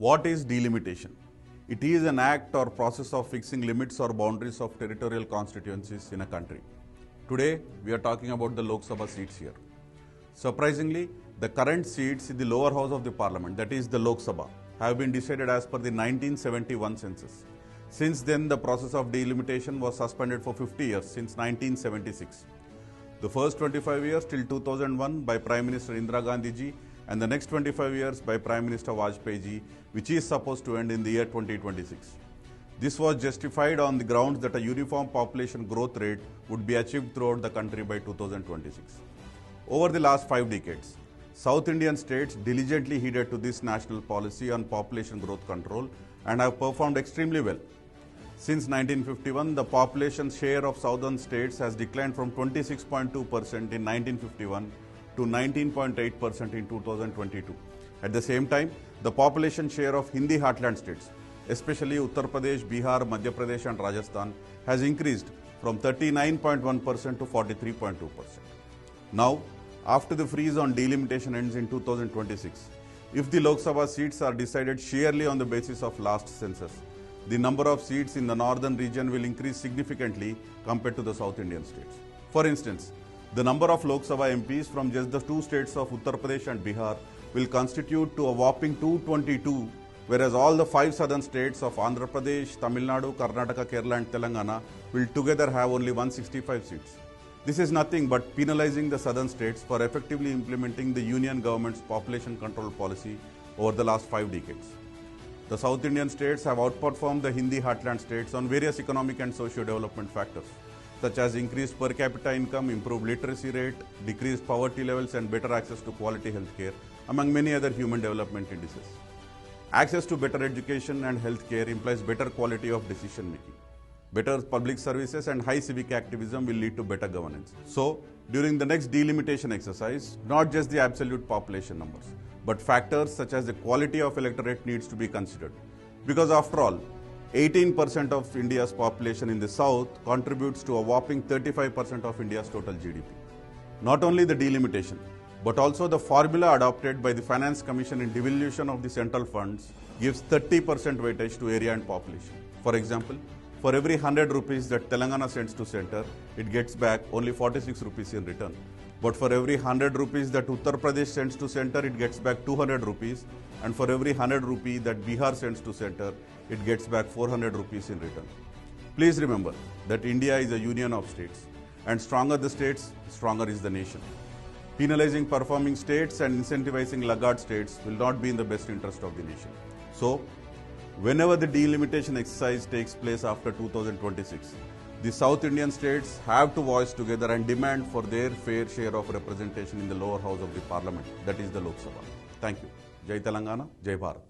What is delimitation? It is an act or process of fixing limits or boundaries of territorial constituencies in a country. Today, we are talking about the Lok Sabha seats here. Surprisingly, the current seats in the lower house of the parliament, that is the Lok Sabha, have been decided as per the 1971 census. Since then, the process of delimitation was suspended for 50 years, since 1976. The first 25 years till 2001 by Prime Minister Indira Gandhi ji, and the next 25 years by Prime Minister Vajpayee ji, which is supposed to end in the year 2026. This was justified on the grounds that a uniform population growth rate would be achieved throughout the country by 2026. Over the last 5 decades, South Indian states diligently heeded to this national policy on population growth control and have performed extremely well. Since 1951, the population share of southern states has declined from 26.2% in 1951 to 19.8% in 2022. At the same time, the population share of Hindi heartland states, especially Uttar Pradesh, Bihar, Madhya Pradesh and Rajasthan, has increased from 39.1% to 43.2%. Now, after the freeze on delimitation ends in 2026, if the Lok Sabha seats are decided sheerly on the basis of last census, the number of seats in the northern region will increase significantly compared to the South Indian states. For instance, the number of Lok Sabha MPs from just the 2 states of Uttar Pradesh and Bihar will constitute to a whopping 222, whereas all the 5 southern states of Andhra Pradesh, Tamil Nadu, Karnataka, Kerala and Telangana will together have only 165 seats. This is nothing but penalizing the southern states for effectively implementing the union government's population control policy over the last 5 decades. The South Indian states have outperformed the Hindi heartland states on various economic and socio-development factors, such as increased per capita income, improved literacy rate, decreased poverty levels and better access to quality health care, among many other human development indices. Access to better education and health care implies better quality of decision making. Better public services and high civic activism will lead to better governance. So, during the next delimitation exercise, not just the absolute population numbers, but factors such as the quality of electorate needs to be considered. Because after all, 18% of India's population in the south contributes to a whopping 35% of India's total GDP. Not only the delimitation, but also the formula adopted by the Finance Commission in devolution of the central funds gives 30% weightage to area and population. For example, for every 100 rupees that Telangana sends to center, it gets back only 46 rupees in return. But for every 100 rupees that Uttar Pradesh sends to center, it gets back 200 rupees. And for every 100 rupee that Bihar sends to center, it gets back 400 rupees in return. Please remember that India is a union of states, and stronger the states, stronger is the nation. Penalizing performing states and incentivizing laggard states will not be in the best interest of the nation. So, whenever the delimitation exercise takes place after 2026, the South Indian states have to voice together and demand for their fair share of representation in the lower house of the parliament, that is the Lok Sabha. Thank you. Jai Telangana, Jai Bharat.